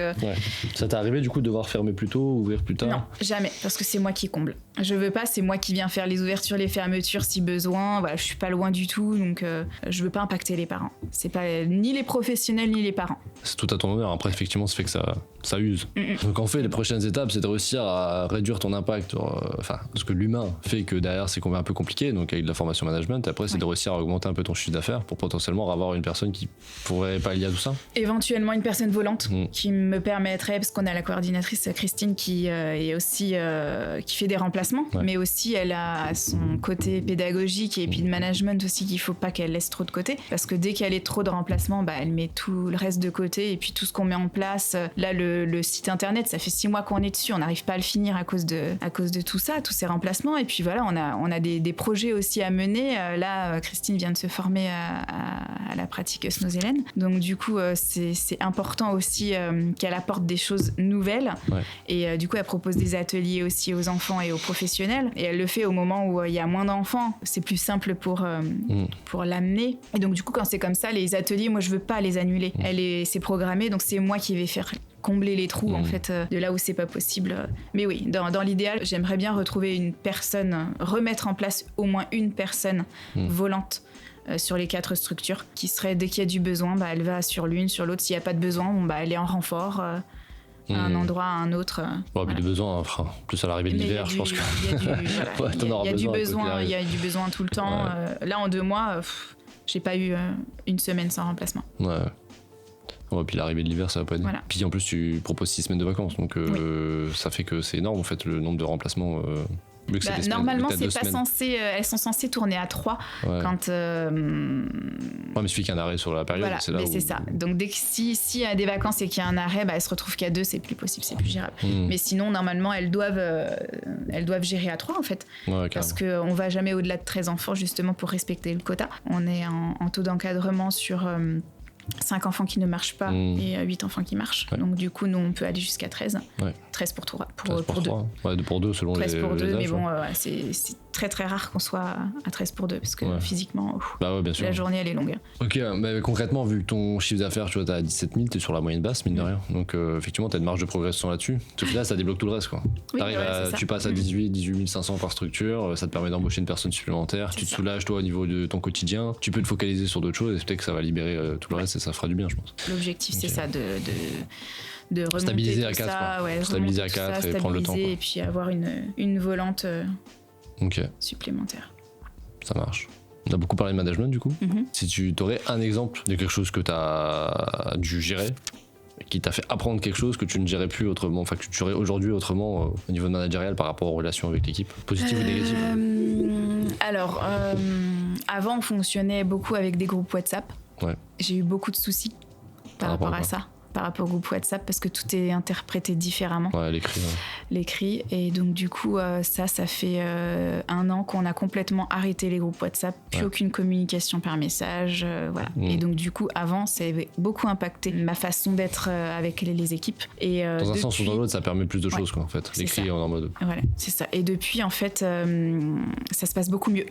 Ça t'est arrivé du coup de devoir fermer plus tôt, ouvrir plus tard? Non, jamais, parce que c'est moi qui comble. Je veux pas, c'est moi qui viens faire les ouvertures, les fermetures si besoin. Je suis pas loin du tout, donc je veux pas impacter les parents. C'est pas ni les professionnels ni les parents. C'est tout à ton honneur. Après, effectivement, ça fait que ça use. Donc en fait, les prochaines étapes, c'est de réussir à réduire ton impact. Parce que l'humain fait que derrière, c'est un peu compliqué. Donc avec de la formation management, après, c'est de réussir à augmenter un peu ton chiffre d'affaires pour potentiellement avoir une personne qui pourrait pallier à tout ça. Éventuellement une personne volante qui me permettrait, parce qu'on a la coordinatrice Christine qui est aussi qui fait des remplacements, mais aussi elle a son côté pédagogique et puis de management aussi qu'il faut pas qu'elle laisse trop de côté, parce que dès qu'elle est trop de remplacements, elle met tout le reste de côté et puis tout ce qu'on met en place. Là, le site internet, ça fait 6 mois qu'on est dessus, on n'arrive pas à le finir à cause de tout ça, tous ces remplacements. Et puis on a des projets aussi à mener. Là, Christine vient de se former à la pratique Snows Hélène. Donc du coup, c'est important aussi qu'elle apporte des choses nouvelles. Et du coup, elle propose des ateliers aussi aux enfants et aux professionnels. Et elle le fait au moment où il y a moins d'enfants. C'est plus simple pour l'amener. Et donc du coup, quand c'est comme ça, les ateliers, moi, je veux pas les annuler. C'est programmé, donc c'est moi qui vais faire combler les trous en fait de là où c'est pas possible. Mais oui, dans l'idéal, j'aimerais bien retrouver une personne, remettre en place au moins une personne volante sur les 4 structures, qui serait, dès qu'il y a du besoin, elle va sur l'une, sur l'autre. S'il n'y a pas de besoin, elle est en renfort à un endroit, à un autre. Puis des besoins, plus à l'arrivée de l'hiver, je pense que... Il y a du besoin tout le temps. Là, en 2 mois, j'ai pas eu une semaine sans remplacement. Puis l'arrivée de l'hiver, ça va pas aider. Puis en plus, tu proposes 6 semaines de vacances, donc ça fait que c'est énorme en fait le nombre de remplacements. Normalement, c'est pas censé. Elles sont censées tourner à 3 quand. mais il suffit qu'il y ait un arrêt sur la période. Voilà, c'est ça. Donc dès que s'il y a des vacances et qu'il y a un arrêt, elles se retrouvent qu'à 2, c'est plus possible, c'est plus gérable. Mais sinon, normalement, elles doivent gérer à 3 en fait, parce qu'on va jamais au-delà de 13 enfants justement pour respecter le quota. On est en taux d'encadrement sur 5 enfants qui ne marchent pas et 8 enfants qui marchent. Donc du coup, nous, on peut aller jusqu'à 13. 13 pour 3. Pour 2. Pour 2 selon 13 les 13 pour 2, âges, mais bon, c'est très très rare qu'on soit à 13 pour 2, parce que physiquement, bien sûr. La journée, elle est longue. Ok, concrètement, vu que ton chiffre d'affaires, tu vois, t'as 17 000, t'es sur la moyenne basse, mine de rien. Donc effectivement, t'as une marge de progression là-dessus. Sauf que là, ça débloque tout le reste, quoi. Tu passes à 18 500 par structure, ça te permet d'embaucher une personne supplémentaire, tu te soulages, toi, au niveau de ton quotidien, tu peux te focaliser sur d'autres choses, et peut-être que ça va libérer tout le reste, et ça fera du bien, je pense. L'objectif, c'est ça, de remonter stabiliser à 4, ça, stabiliser à 4 et prendre le temps, quoi. Et puis avoir une volante supplémentaire. Ça marche. On a beaucoup parlé de management du coup. Si tu aurais un exemple de quelque chose que tu as dû gérer, qui t'a fait apprendre quelque chose que tu ne gérais plus autrement, enfin que tu gérais aujourd'hui autrement au niveau managérial par rapport aux relations avec l'équipe, positive ou négative? Alors, avant on fonctionnait beaucoup avec des groupes WhatsApp. J'ai eu beaucoup de soucis par rapport à ça. Par rapport au groupe WhatsApp, parce que tout est interprété différemment. L'écrit. Et donc du coup, ça fait 1 an qu'on a complètement arrêté les groupes WhatsApp, plus aucune communication par message, voilà. Et donc du coup, avant, ça avait beaucoup impacté ma façon d'être avec les équipes. Et dans un sens ou dans l'autre, ça permet plus de choses, quoi, en fait. L'écrit en mode. Voilà, c'est ça. Et depuis, en fait, ça se passe beaucoup mieux.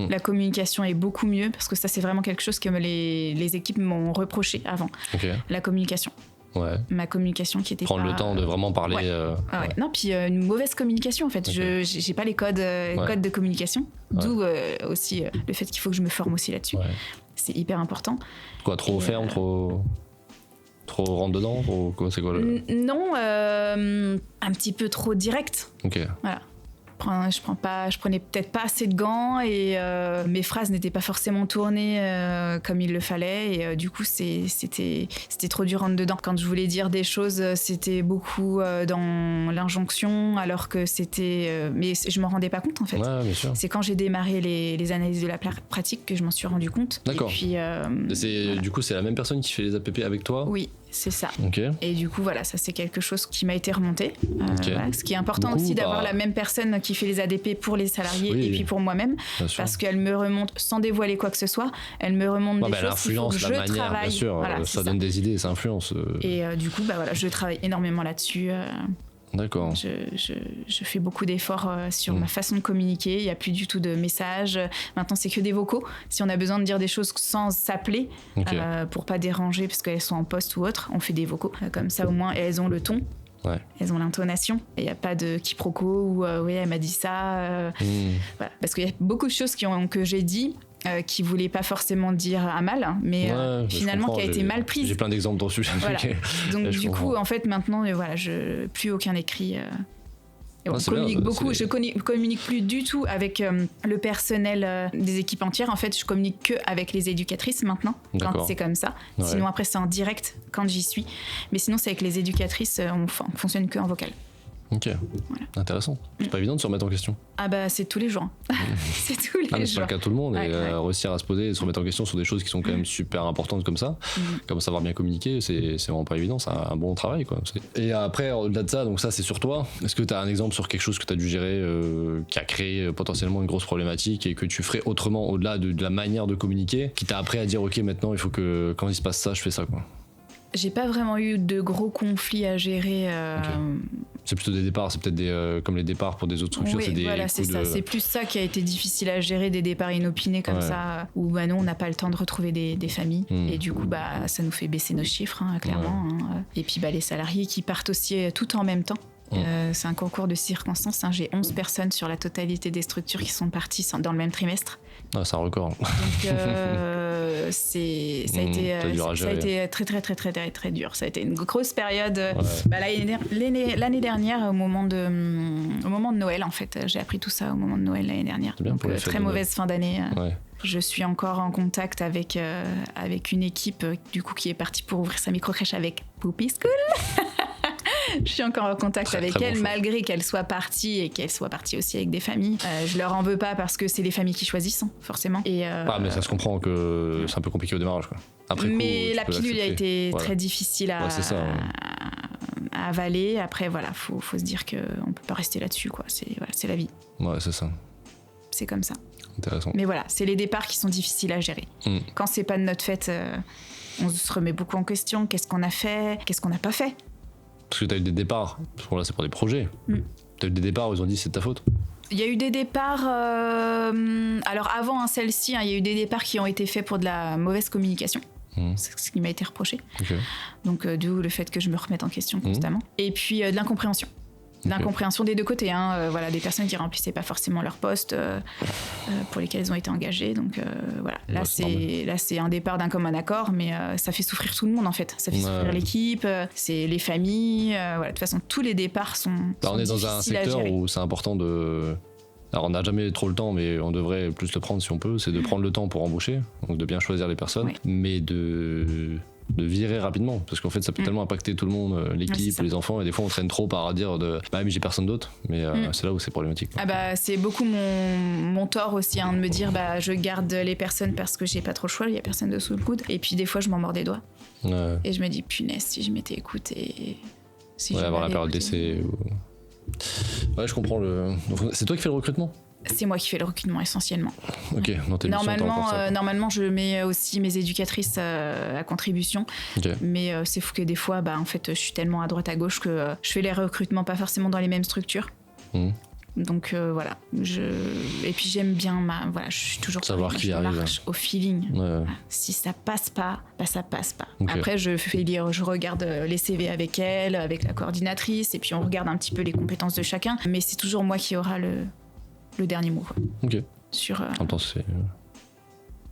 La communication est beaucoup mieux, parce que ça, c'est vraiment quelque chose que les équipes m'ont reproché avant. La communication. Ma communication qui était prendre le temps de vraiment parler. Non, puis une mauvaise communication en fait. J'ai pas les codes de communication, d'où aussi le fait qu'il faut que je me forme aussi là-dessus. C'est hyper important. Quoi, trop ferme, trop rentre dedans, c'est quoi Non, un petit peu trop direct. Voilà. Je prenais peut-être pas assez de gants, et mes phrases n'étaient pas forcément tournées comme il le fallait, et du coup c'était trop dur rentre dedans. Quand je voulais dire des choses, c'était beaucoup dans l'injonction, alors que c'était mais je m'en rendais pas compte en fait. Bien sûr. C'est quand j'ai démarré les analyses de la pratique que je m'en suis rendu compte. D'accord. Et puis voilà. Du coup, c'est la même personne qui fait les APP avec toi? Oui, c'est ça. Et du coup, voilà, ça c'est quelque chose qui m'a été remonté. Voilà, ce qui est important aussi d'avoir la même personne qui fait les ADP pour les salariés et puis pour moi-même, parce qu'elle me remonte sans dévoiler quoi que ce soit. Elle me remonte des choses qu'il faut que je travaille. Bien sûr, voilà, ça donne des idées, ça influence. Et du coup, je travaille énormément là-dessus. D'accord. Je fais beaucoup d'efforts sur ma façon de communiquer. Il n'y a plus du tout de messages. Maintenant, c'est que des vocaux. Si on a besoin de dire des choses sans s'appeler, pour pas déranger parce qu'elles sont en poste ou autre, on fait des vocaux. Comme ça, au moins, elles ont le ton. Elles ont l'intonation. Il n'y a pas de quiproquo ou elle m'a dit ça. Voilà. Parce qu'il y a beaucoup de choses que j'ai dit qui ne voulaient pas forcément dire à mal, mais finalement qui a été mal prise. J'ai plein d'exemples dans ce sujet. Voilà. Donc du coup, en fait, maintenant, plus aucun écrit. Je communique plus du tout avec le personnel des équipes entières. En fait, je communique que avec les éducatrices maintenant, quand c'est comme ça. Sinon, après, c'est en direct quand j'y suis. Mais sinon, c'est avec les éducatrices, on fonctionne que en vocal. Ok, voilà. Intéressant. C'est pas évident de se remettre en question. Ah bah c'est tous les jours. C'est tous les jours. C'est pas le cas de tout le monde, et réussir à se poser et se remettre en question sur des choses qui sont quand même super importantes comme ça, comme savoir bien communiquer, c'est vraiment pas évident, c'est un bon travail quoi. Et après, au-delà de ça, donc ça c'est sur toi, est-ce que tu as un exemple sur quelque chose que tu as dû gérer qui a créé potentiellement une grosse problématique et que tu ferais autrement au-delà de la manière de communiquer, qui t'a appris à dire ok maintenant il faut que quand il se passe ça je fais ça quoi? J'ai pas vraiment eu de gros conflits à gérer. C'est plutôt des départs, c'est peut-être comme les départs pour des autres structures. Oui, c'est des voilà, c'est ça. C'est plus ça qui a été difficile à gérer, des départs inopinés comme ça, où bah, nous, on n'a pas le temps de retrouver des familles. Et du coup, bah, ça nous fait baisser nos chiffres, clairement. Et puis bah, les salariés qui partent aussi tout en même temps. C'est un concours de circonstances. J'ai 11 personnes sur la totalité des structures qui sont parties dans le même trimestre. Ah, c'est un record. Donc ça a été très très très très très très dur. Ça a été une grosse période. Bah, l'année dernière, au moment de Noël en fait, j'ai appris tout ça au moment de Noël l'année dernière. Donc très mauvaise fin d'année. Je suis encore en contact avec une équipe du coup qui est partie pour ouvrir sa micro-crèche avec Poopy School. Je suis encore en contact avec elle, malgré qu'elle soit partie et qu'elle soit partie aussi avec des familles. Je leur en veux pas parce que c'est les familles qui choisissent, forcément. Mais ça se comprend que c'est un peu compliqué au démarrage, quoi. Après, mais la pilule a été très difficile à avaler. Après, voilà, faut se dire qu'on peut pas rester là-dessus, quoi. C'est la vie. Ouais, c'est ça. C'est comme ça. Intéressant. Mais voilà, c'est les départs qui sont difficiles à gérer. Quand c'est pas de notre fait, on se remet beaucoup en question. Qu'est-ce qu'on a fait? Qu'est-ce qu'on n'a pas fait? Parce que t'as eu des départs, parce que là c'est pour des projets. T'as eu des départs où ils ont dit c'est de ta faute? Il y a eu des départs, alors avant celle-ci, il y a eu des départs qui ont été faits pour de la mauvaise communication. C'est ce qui m'a été reproché. Donc d'où le fait que je me remette en question constamment. Et puis de l'incompréhension. L'incompréhension des deux côtés, voilà, des personnes qui remplissaient pas forcément leur poste pour lesquels elles ont été engagées. Donc voilà, là c'est un départ d'un commun accord, mais ça fait souffrir tout le monde en fait. Ça fait souffrir l'équipe, c'est les familles. Voilà, de toute façon, tous les départs sont on est dans un secteur où c'est important de. Alors on n'a jamais trop le temps, mais on devrait plus le prendre si on peut. C'est de prendre le temps pour embaucher, donc de bien choisir les personnes, mais de virer rapidement, parce qu'en fait ça peut tellement impacter tout le monde, l'équipe, les enfants, et des fois on traîne trop par dire mais j'ai personne d'autre, mais c'est là où c'est problématique. C'est beaucoup mon tort aussi, de me dire je garde les personnes parce que j'ai pas trop le choix, il y a personne dessous le coude, et puis des fois je m'en mords des doigts et je me dis punaise, si je m'étais écoutée, avoir la période d'essai je comprends. C'est toi qui fais le recrutement? C'est moi qui fais le recrutement essentiellement. Ok, normalement, je mets aussi mes éducatrices à contribution. Mais c'est fou que des fois, en fait, je suis tellement à droite à gauche que je fais les recrutements pas forcément dans les mêmes structures. Donc voilà. Et puis j'aime bien je suis toujours savoir qui arrive au feeling. Si ça passe pas, ça passe pas. Après je regarde les CV avec elle, avec la coordinatrice, et puis on regarde un petit peu les compétences de chacun. Mais c'est toujours moi qui aura le dernier mot. Sur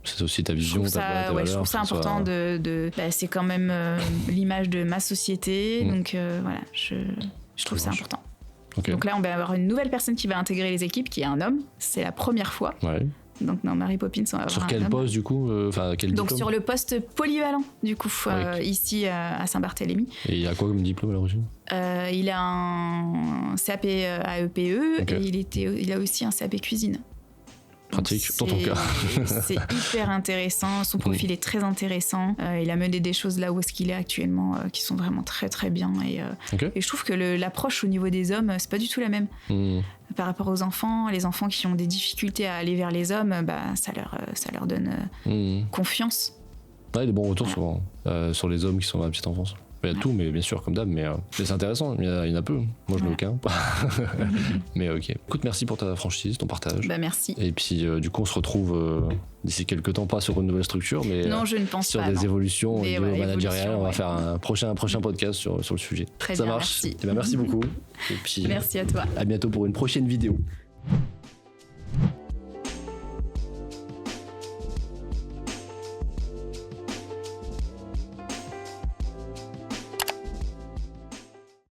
c'est aussi ta vision, ta valeur. Je trouve ça important c'est quand même l'image de ma société, donc voilà, je trouve ça important. Donc là on va avoir une nouvelle personne qui va intégrer les équipes, qui est un homme, c'est la première fois. Donc dans Mary Poppins on va avoir sur quel poste du coup, quel donc diplôme? Sur le poste polyvalent du coup, ici à Saint-Barthélemy. Et il a quoi comme diplôme à l'origine? Il a un CAP AEPE et il a aussi un CAP cuisine. Pratique dans ton cas. C'est hyper intéressant, son profil est très intéressant, il a mené des choses là où est-ce qu'il est actuellement qui sont vraiment très très bien, et je trouve que l'approche au niveau des hommes c'est pas du tout la même par rapport aux enfants. Les enfants qui ont des difficultés à aller vers les hommes, ça leur donne confiance. Des bons retours souvent sur les hommes qui sont dans la petite enfance. Il y a tout, mais bien sûr, comme d'hab, mais c'est intéressant, il y en a peu. Moi, je n'ai aucun. Mais ok. Écoute, merci pour ta franchise, ton partage. Merci. Et puis, du coup, on se retrouve d'ici quelques temps, pas sur une nouvelle structure, mais non, je ne pense sur pas, des évolutions au niveau managérial. On va faire un prochain podcast sur le sujet. Très Ça bien, marche. merci. Merci beaucoup. Et puis, merci à toi. À bientôt pour une prochaine vidéo.